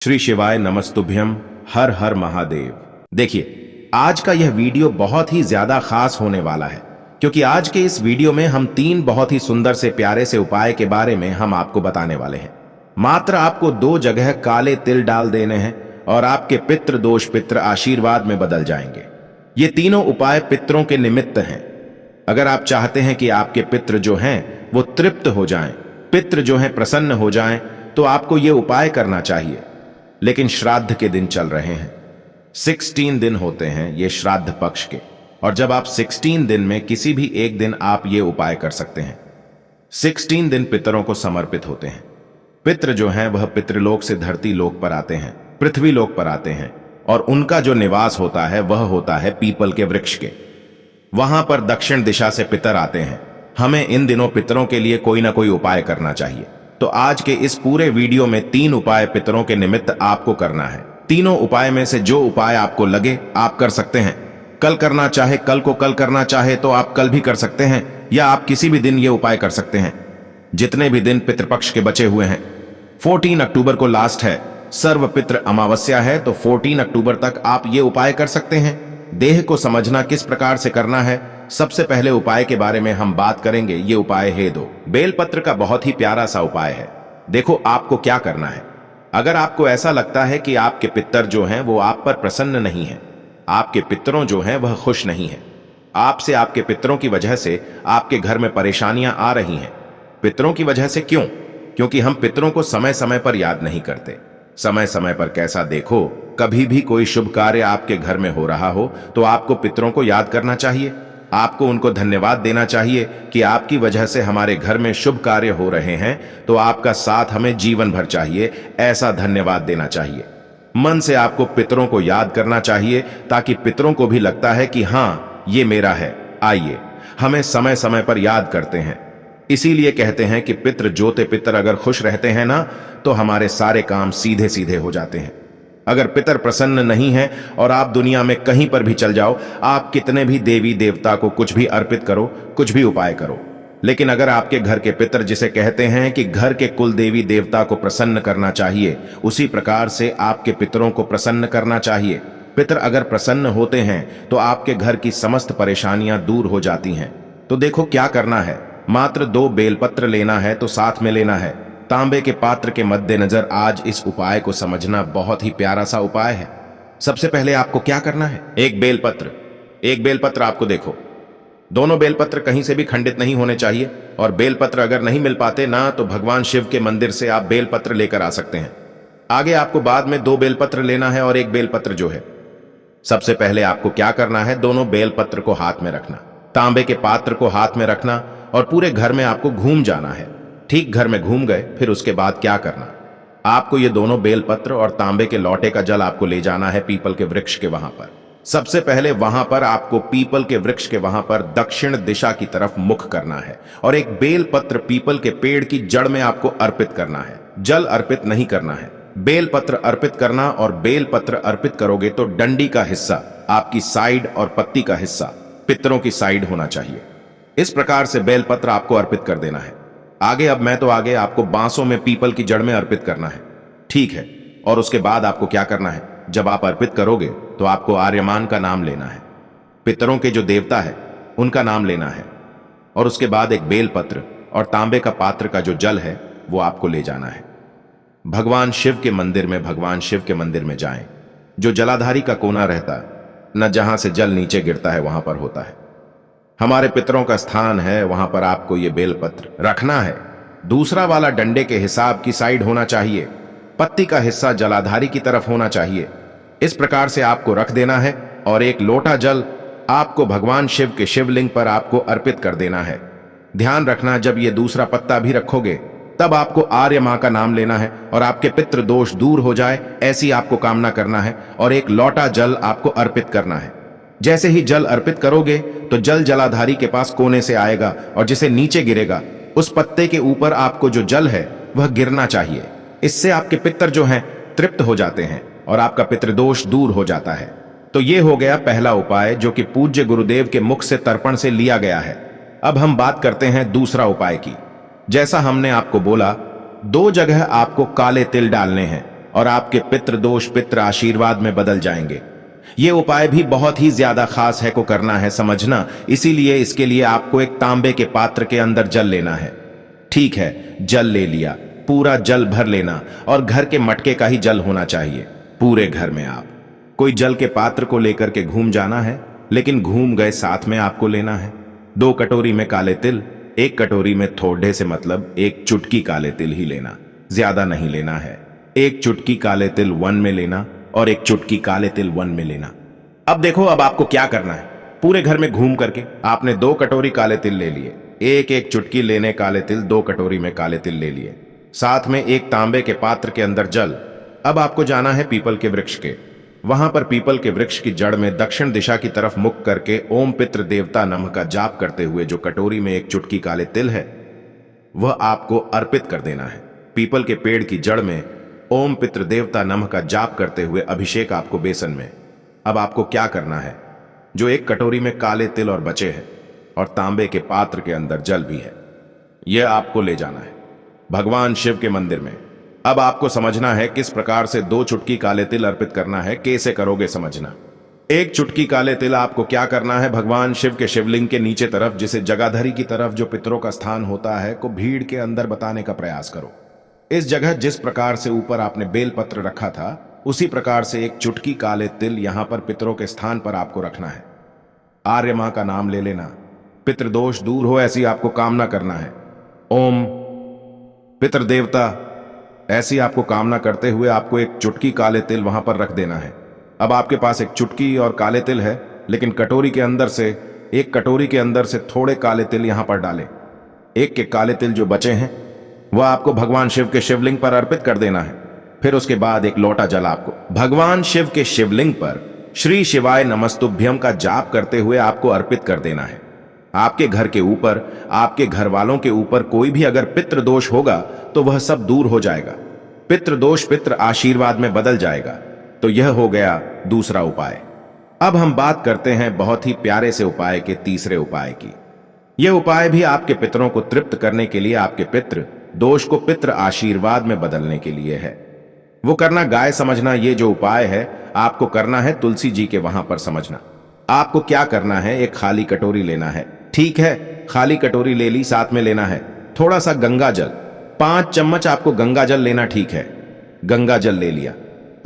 श्री शिवाय नमस्तुभ्यम। हर हर महादेव। देखिए, आज का यह वीडियो बहुत ही ज्यादा खास होने वाला है, क्योंकि आज के इस वीडियो में हम 3 बहुत ही सुंदर से प्यारे से उपाय के बारे में हम आपको बताने वाले हैं। मात्र आपको 2 जगह काले तिल डाल देने हैं और आपके पितृ दोष पितृ आशीर्वाद में बदल जाएंगे। ये तीनों उपाय पितरों के निमित्त हैं। अगर आप चाहते हैं कि आपके पितृ जो हैं वो तृप्त हो जाएं, पितृ जो हैं प्रसन्न हो जाएं, तो आपको ये उपाय करना चाहिए। लेकिन श्राद्ध के दिन चल रहे हैं, 16 दिन होते हैं ये श्राद्ध पक्ष के, और जब आप 16 दिन में किसी भी एक दिन आप ये उपाय कर सकते हैं। 16 दिन पितरों को समर्पित होते हैं। पितृ जो हैं वह पितृलोक से धरती लोक पर आते हैं, पृथ्वी लोक पर आते हैं, और उनका जो निवास होता है वह होता है पीपल के वृक्ष के। वहां पर दक्षिण दिशा से पितर आते हैं। हमें इन दिनों पितरों के लिए कोई ना कोई उपाय करना चाहिए। तो आज के इस पूरे वीडियो में 3 उपाय पितरों के निमित्त आपको करना है। तीनों उपाय में से जो उपाय आपको लगे आप कर सकते हैं। कल करना चाहे कल को, कल करना चाहे तो आप कल भी कर सकते हैं, या आप किसी भी दिन ये उपाय कर सकते हैं। जितने भी दिन पितृपक्ष के बचे हुए हैं, 14 अक्टूबर को लास्ट है, सर्व पितृ अमावस्या है, तो 14 अक्टूबर तक आप ये उपाय कर सकते हैं। देह को समझना किस प्रकार से करना है, सबसे पहले उपाय के बारे में हम बात करेंगे। ये उपाय है 2 बेलपत्र का बहुत ही प्यारा सा उपाय है। देखो आपको क्या करना है। अगर आपको ऐसा लगता है कि आपके पितर जो हैं वो आप पर प्रसन्न नहीं है, आपके पितरों जो हैं वह खुश नहीं है, आपसे आपके पितरों की वजह से आपके घर में परेशानियां आ रही हैं। पितरों की वजह से क्यों? क्योंकि हम पितरों को समय समय पर याद नहीं करते। समय समय पर कैसा देखो, कभी भी कोई शुभ कार्य आपके घर में हो रहा हो तो आपको पितरों को याद करना चाहिए। आपको उनको धन्यवाद देना चाहिए कि आपकी वजह से हमारे घर में शुभ कार्य हो रहे हैं, तो आपका साथ हमें जीवन भर चाहिए, ऐसा धन्यवाद देना चाहिए। मन से आपको पितरों को याद करना चाहिए, ताकि पितरों को भी लगता है कि हाँ ये मेरा है, आइए हमें समय समय पर याद करते हैं। इसीलिए कहते हैं कि पितृ जोते पितर अगर खुश रहते हैं ना, तो हमारे सारे काम सीधे सीधे हो जाते हैं। अगर पितर प्रसन्न नहीं है और आप दुनिया में कहीं पर भी चल जाओ, आप कितने भी देवी देवता को कुछ भी अर्पित करो, कुछ भी उपाय करो, लेकिन अगर आपके घर के पितर, जिसे कहते हैं कि घर के कुल देवी देवता को प्रसन्न करना चाहिए, उसी प्रकार से आपके पितरों को प्रसन्न करना चाहिए। पितर अगर प्रसन्न होते हैं तो आपके घर की समस्त परेशानियां दूर हो जाती हैं। तो देखो क्या करना है। मात्र 2 बेलपत्र लेना है, तो साथ में लेना है। तांबे के पात्र के मद्देनजर आज इस उपाय को समझना बहुत ही प्यारा सा उपाय है। सबसे पहले आपको क्या करना है, एक बेलपत्र आपको देखो, दोनों बेलपत्र कहीं से भी खंडित नहीं होने चाहिए। और बेलपत्र अगर नहीं मिल पाते ना, तो भगवान शिव के मंदिर से आप बेलपत्र लेकर आ सकते हैं। आगे आपको बाद में 2 बेलपत्र लेना है और एक बेलपत्र जो है। सबसे पहले आपको क्या करना है, दोनों बेलपत्र को हाथ में रखना, तांबे के पात्र को हाथ में रखना, और पूरे घर में आपको घूम जाना है। ठीक घर में घूम गए, फिर उसके बाद क्या करना, आपको ये दोनों बेलपत्र और तांबे के लोटे का जल आपको ले जाना है पीपल के वृक्ष के वहां पर। सबसे पहले वहां पर आपको पीपल के वृक्ष के वहां पर दक्षिण दिशा की तरफ मुख करना है, और एक बेलपत्र पीपल के पेड़ की जड़ में आपको अर्पित करना है। जल अर्पित नहीं करना है, बेलपत्र अर्पित करना। और बेलपत्र अर्पित करोगे तो डंडी का हिस्सा आपकी साइड और पत्ती का हिस्सा पितरों की साइड होना चाहिए। इस प्रकार से बेलपत्र आपको अर्पित कर देना है। आगे आगे आपको बांसों में पीपल की जड़ में अर्पित करना है, ठीक है। और उसके बाद आपको क्या करना है, जब आप अर्पित करोगे तो आपको आर्यमान का नाम लेना है, पितरों के जो देवता है उनका नाम लेना है, और उसके बाद एक बेलपत्र और तांबे का पात्र का जो जल है वो आपको ले जाना है। भगवान शिव के मंदिर में जाएं। जो जलाधारी का कोना रहता न, जहां से जल नीचे गिरता है वहां पर होता है हमारे पितरों का स्थान है, वहां पर आपको ये बेलपत्र रखना है। दूसरा वाला डंडे के हिसाब की साइड होना चाहिए, पत्ती का हिस्सा जलाधारी की तरफ होना चाहिए। इस प्रकार से आपको रख देना है, और एक लोटा जल आपको भगवान शिव के शिवलिंग पर आपको अर्पित कर देना है। ध्यान रखना, जब ये दूसरा पत्ता भी रखोगे तब आपको आर्य मां का नाम लेना है, और आपके पितृ दोष दूर हो जाए ऐसी आपको कामना करना है, और एक लोटा जल आपको अर्पित करना है। जैसे ही जल अर्पित करोगे तो जल जलाधारी के पास कोने से आएगा, और जिसे नीचे गिरेगा उस पत्ते के ऊपर आपको जो जल है वह गिरना चाहिए। इससे आपके पितर जो हैं तृप्त हो जाते हैं और आपका पितृदोष दूर हो जाता है। तो ये हो गया पहला उपाय, जो कि पूज्य गुरुदेव के मुख से तर्पण से लिया गया है। अब हम बात करते हैं दूसरा उपाय की। जैसा हमने आपको बोला, 2 जगह आपको काले तिल डालने हैं और आपके पितृ दोष पितृ आशीर्वाद में बदल जाएंगे। ये उपाय भी बहुत ही ज्यादा खास है को करना है, समझना। इसीलिए इसके लिए आपको एक तांबे के पात्र के अंदर जल लेना है। ठीक है, जल ले लिया, पूरा जल भर लेना और घर के मटके का ही जल होना चाहिए। पूरे घर में आप कोई जल के पात्र को लेकर के घूम जाना है, लेकिन घूम गए साथ में आपको लेना है 2 कटोरी में काले तिल। 1 कटोरी में थोड़े से मतलब 1 चुटकी काले तिल ही लेना, ज्यादा नहीं लेना है। 1 चुटकी काले तिल 1 में लेना और 1 चुटकी काले तिल 1 में लेना। अब देखो, अब आपको क्या करना है। पूरे घर में घूम करके आपने 2 कटोरी काले तिल ले लिए। 1-1 चुटकी लेने काले तिल 2 कटोरी में काले तिल ले लिए, साथ में 1 तांबे के पात्र के अंदर जल। अब आपको जाना है पीपल के वृक्ष के। वहां पर पीपल के वृक्ष की जड़ में दक्षिण दिशा की तरफ मुख करके ओम पितृ देवता नमः का जाप करते हुए जो कटोरी में 1 चुटकी काले तिल है वह आपको अर्पित कर देना है। पीपल के पेड़ की जड़ में ओम पितृ देवता नमः का जाप करते हुए अभिषेक आपको बेसन में। अब आपको क्या करना है, जो 1 कटोरी में काले तिल और बचे हैं और तांबे के पात्र के अंदर जल भी है, यह आपको ले जाना है भगवान शिव के मंदिर में। अब आपको समझना है किस प्रकार से 2 चुटकी काले तिल अर्पित करना है, कैसे करोगे समझना। 1 चुटकी काले तिल आपको क्या करना है, भगवान शिव के शिवलिंग के नीचे तरफ, जिसे जगाधरी की तरफ जो पितरों का स्थान होता है, को भीड़ के अंदर बताने का प्रयास करो। इस जगह जिस प्रकार से ऊपर आपने बेलपत्र रखा था, उसी प्रकार से 1 चुटकी काले तिल यहां पर पितरों के स्थान पर आपको रखना है। आर्य मां का नाम ले लेना, पितृदोष दूर हो ऐसी आपको कामना करना है। ओम पितृदेवता, ऐसी आपको कामना करते हुए आपको 1 चुटकी काले तिल वहां पर रख देना है। अब आपके पास 1 चुटकी और काले तिल है, लेकिन कटोरी के अंदर से 1 कटोरी के अंदर से थोड़े काले तिल यहां पर डालें। 1 के काले तिल जो बचे हैं वह आपको भगवान शिव के शिवलिंग पर अर्पित कर देना है। फिर उसके बाद 1 लोटा जल आपको भगवान शिव के शिवलिंग पर श्री शिवाय नमस्तुभ्यम का जाप करते हुए आपको अर्पित कर देना है। आपके घर के ऊपर, आपके घर वालों के ऊपर कोई भी अगर पितृ दोष होगा तो वह सब दूर हो जाएगा। पितृ दोष पितृ आशीर्वाद में बदल जाएगा। तो यह हो गया दूसरा उपाय। अब हम बात करते हैं बहुत ही प्यारे से उपाय के तीसरे उपाय की। यह उपाय भी आपके पितरों को तृप्त करने के लिए, आपके पितृ दोष को पितृ आशीर्वाद में बदलने के लिए है। वो करना गाय समझना। ये जो उपाय है आपको करना है तुलसी जी के वहां पर समझना। आपको क्या करना है, 1 खाली कटोरी लेना है। ठीक है, खाली कटोरी ले ली, साथ में लेना है थोड़ा सा गंगा जल। 5 चम्मच आपको गंगा जल लेना। ठीक है, गंगा जल ले लिया।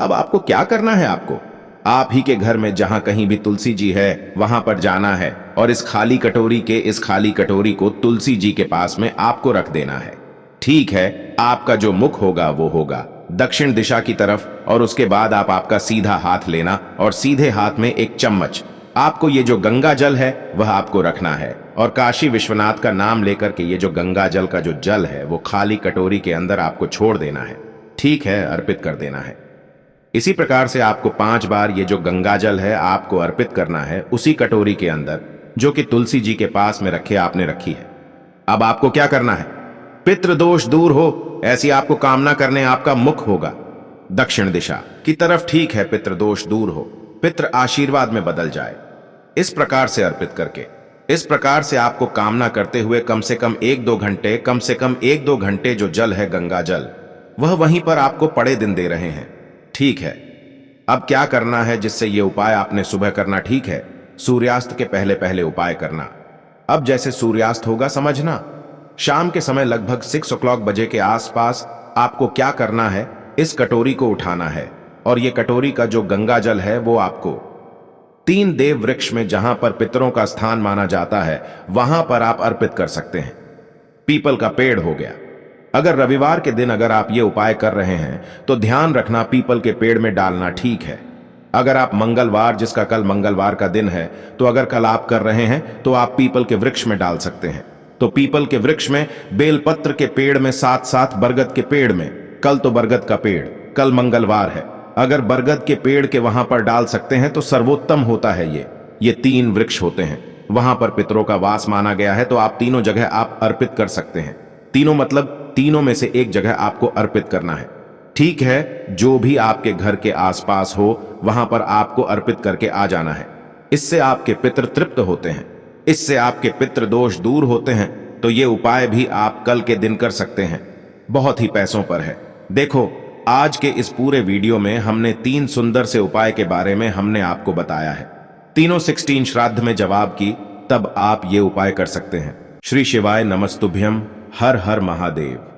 अब आपको क्या करना है, आपको आप ही के घर में जहां कहीं भी तुलसी जी है वहां पर जाना है और इस खाली कटोरी को तुलसी जी के पास में आपको रख देना है। ठीक है, आपका जो मुख होगा वो होगा दक्षिण दिशा की तरफ, और उसके बाद आपका सीधा हाथ लेना और सीधे हाथ में 1 चम्मच आपको ये जो गंगा जल है वह आपको रखना है और काशी विश्वनाथ का नाम लेकर के ये जो गंगा जल का जो जल है वो खाली कटोरी के अंदर आपको छोड़ देना है। ठीक है, अर्पित कर देना है। इसी प्रकार से आपको 5 बार ये जो गंगा जल है आपको अर्पित करना है उसी कटोरी के अंदर जो कि तुलसी जी के पास में आपने रखी है। अब आपको क्या करना है, पितृदोष दूर हो ऐसी आपको कामना करने आपका मुख होगा दक्षिण दिशा की तरफ। ठीक है, पितृदोष दूर हो, पितृ आशीर्वाद में बदल जाए। इस प्रकार से अर्पित करके, इस प्रकार से आपको कामना करते हुए कम से कम 1-2 घंटे जो जल है गंगा जल वह वहीं पर आपको पड़े दिन दे रहे हैं। ठीक है, अब क्या करना है जिससे ये उपाय आपने सुबह करना। ठीक है, सूर्यास्त के पहले पहले उपाय करना। अब जैसे सूर्यास्त होगा समझना, शाम के समय लगभग 6 o'clock बजे के आसपास आपको क्या करना है, इस कटोरी को उठाना है और ये कटोरी का जो गंगा जल है वो आपको 3 देव वृक्ष में जहां पर पितरों का स्थान माना जाता है वहां पर आप अर्पित कर सकते हैं। पीपल का पेड़ हो गया। अगर रविवार के दिन अगर आप ये उपाय कर रहे हैं तो ध्यान रखना पीपल के पेड़ में डालना। ठीक है, अगर आप मंगलवार, जिसका कल मंगलवार का दिन है, तो अगर कल आप कर रहे हैं तो आप पीपल के वृक्ष में डाल सकते हैं। तो पीपल के वृक्ष में, बेलपत्र के पेड़ में, साथ साथ बरगद के पेड़ में। कल तो बरगद का पेड़, कल मंगलवार है, अगर बरगद के पेड़ के वहां पर डाल सकते हैं तो सर्वोत्तम होता है। ये 3 वृक्ष होते हैं, वहां पर पितरों का वास माना गया है, तो आप तीनों जगह आप अर्पित कर सकते हैं। तीनों मतलब तीनों में से एक जगह आपको अर्पित करना है। ठीक है, जो भी आपके घर के आसपास हो वहां पर आपको अर्पित करके आ जाना है। इससे आपके पितृ तृप्त होते हैं, इससे आपके पितृ दोष दूर होते हैं। तो ये उपाय भी आप कल के दिन कर सकते हैं। बहुत ही पैसों पर है। देखो, आज के इस पूरे वीडियो में हमने 3 सुंदर से उपाय के बारे में हमने आपको बताया है। तीनों 16 श्राद्ध में जवाब की, तब आप ये उपाय कर सकते हैं। श्री शिवाय नमस्तुभ्यम। हर हर महादेव।